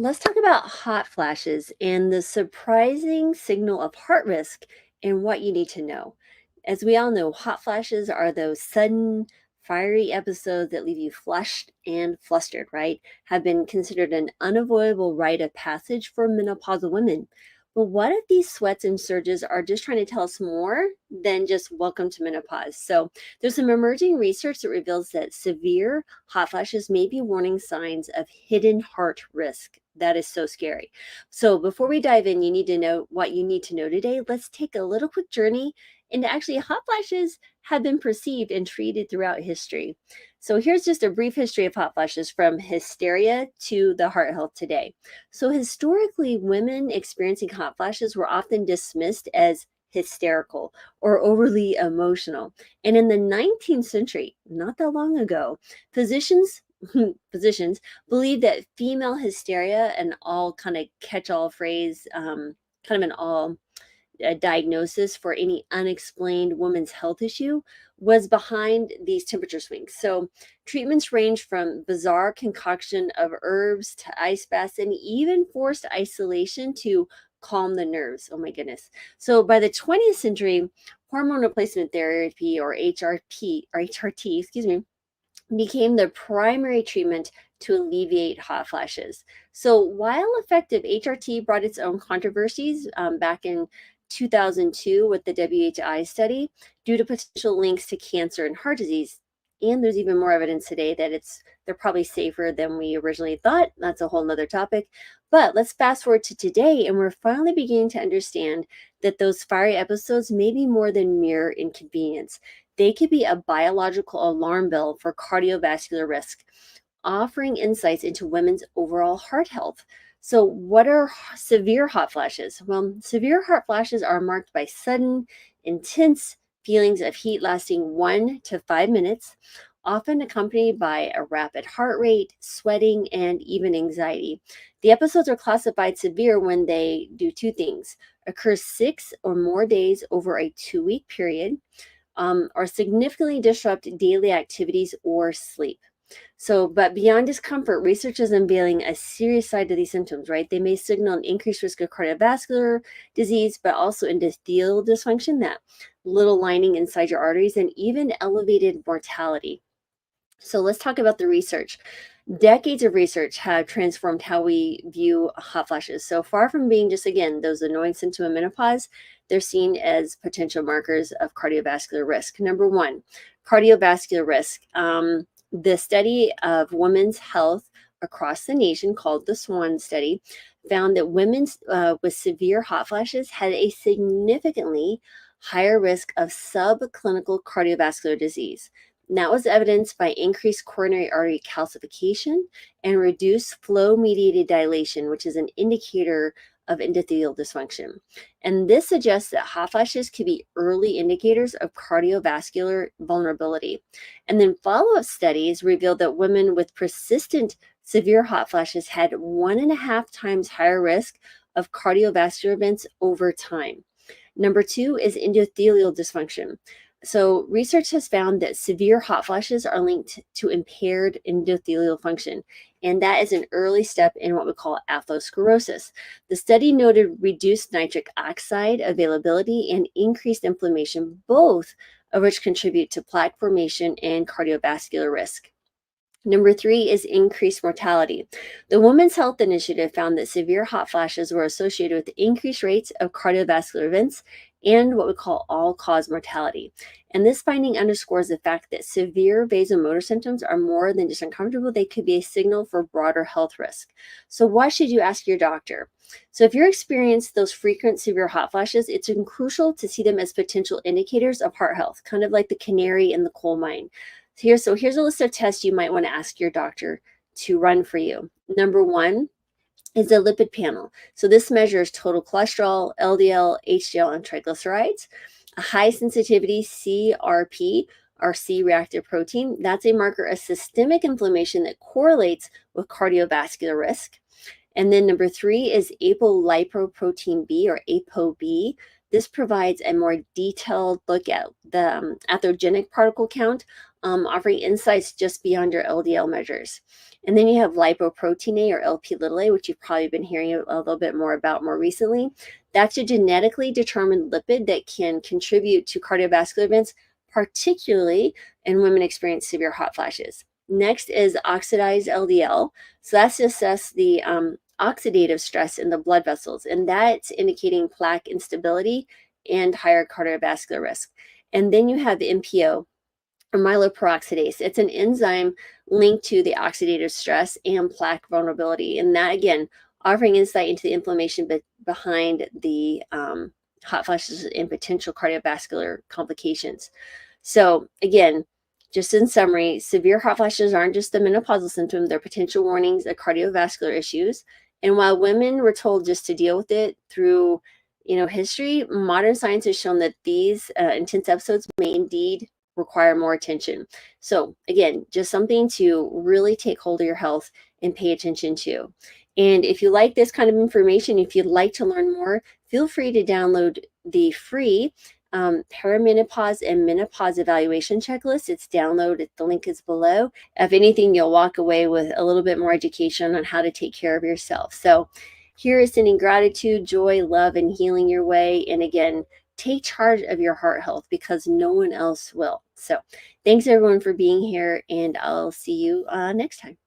Let's talk about hot flashes and the surprising signal of heart risk and what you need to know. As we all know, hot flashes are those sudden, fiery episodes that leave you flushed and flustered, right? Have been considered an unavoidable rite of passage for menopausal women. But what if these sweats and surges are just trying to tell us more than just welcome to menopause? So, there's some emerging research that reveals that severe hot flashes may be warning signs of hidden heart risk. That is so scary. So, before we dive in, you need to know what you need to know today. Let's take a little quick journey into actually hot flashes have been perceived and treated throughout history. So, here's just a brief history of hot flashes from hysteria to the heart health today. So, historically, women experiencing hot flashes were often dismissed as hysterical or overly emotional. And in the 19th century, not that long ago, physicians physicians believed that female hysteria, an all kind of catch-all phrase, kind of an all diagnosis for any unexplained woman's health issue, was behind these temperature swings. So treatments range from bizarre concoction of herbs to ice baths and even forced isolation to calm the nerves. Oh my goodness. So by the 20th century, hormone replacement therapy, or HRT, excuse me, became the primary treatment to alleviate hot flashes. So, while effective, HRT brought its own controversies back in 2002 with the WHI study due to potential links to cancer and heart disease. And there's even more evidence today that they're probably safer than we originally thought. That's a whole nother topic. But let's fast forward to today, and we're finally beginning to understand that those fiery episodes may be more than mere inconvenience. They could be a biological alarm bell for cardiovascular risk, offering insights into women's overall heart health. So, what are severe hot flashes? Well, severe hot flashes are marked by sudden, intense feelings of heat lasting 1 to 5 minutes, often accompanied by a rapid heart rate, sweating, and even anxiety. The episodes are classified severe when they do two things: occur 6 or more days over a 2 week period, or significantly disrupt daily activities or sleep. So, but beyond discomfort, research is unveiling a serious side to these symptoms, right? They may signal an increased risk of cardiovascular disease, but also endothelial dysfunction, that little lining inside your arteries, and even elevated mortality. So, let's talk about the research. Decades of research have transformed how we view hot flashes. So far from being just, again, those annoying symptoms of menopause, they're seen as potential markers of cardiovascular risk. Number one, cardiovascular risk. The study of women's health across the nation, called the SWAN study, found that women with severe hot flashes had a significantly higher risk of subclinical cardiovascular disease. And that was evidenced by increased coronary artery calcification and reduced flow mediated dilation, which is an indicator of endothelial dysfunction. And this suggests that hot flashes could be early indicators of cardiovascular vulnerability. And then follow up studies revealed that women with persistent severe hot flashes had 1.5 times higher risk of cardiovascular events over time. Number two is endothelial dysfunction. So, research has found that severe hot flashes are linked to impaired endothelial function, and that is an early step in what we call atherosclerosis. The study noted reduced nitric oxide availability and increased inflammation, both of which contribute to plaque formation and cardiovascular risk. Number three is increased mortality. The Women's Health Initiative found that severe hot flashes were associated with increased rates of cardiovascular events and what we call all-cause mortality. And this finding underscores the fact that severe vasomotor symptoms are more than just uncomfortable. They could be a signal for broader health risk. So why should you ask your doctor? So if you're experiencing those frequent severe hot flashes, it's crucial to see them as potential indicators of heart health, kind of like the canary in the coal mine. Here's a list of tests you might want to ask your doctor to run for you. Number one is the lipid panel. So this measures total cholesterol, LDL, HDL, and triglycerides. A high sensitivity CRP, or C-reactive protein, that's a marker of systemic inflammation that correlates with cardiovascular risk. And then number three is apolipoprotein B, or ApoB. This provides a more detailed look at the atherogenic particle count offering insights just beyond your LDL measures. And then you have lipoprotein A or Lp(a), which you've probably been hearing a little bit more about more recently. That's a genetically determined lipid that can contribute to cardiovascular events, particularly in women experiencing severe hot flashes. Next is oxidized LDL. So that's to assess the oxidative stress in the blood vessels, and that's indicating plaque instability and higher cardiovascular risk. And then you have MPO, or myeloperoxidase. It's an enzyme linked to the oxidative stress and plaque vulnerability. And that, again, offering insight into the inflammation behind the hot flashes and potential cardiovascular complications. So, again, just in summary, severe hot flashes aren't just a menopausal symptom, they're potential warnings of cardiovascular issues. And while women were told just to deal with it through history, modern science has shown that these intense episodes may indeed require more attention. So again, just something to really take hold of your health and pay attention to. And if you like this kind of information, if you'd like to learn more, feel free to download the free perimenopause and menopause evaluation checklist. It's downloaded. The link is below. If anything, you'll walk away with a little bit more education on how to take care of yourself. So here is sending gratitude, joy, love, and healing your way. And again, take charge of your heart health because no one else will. So thanks everyone for being here, and I'll see you next time.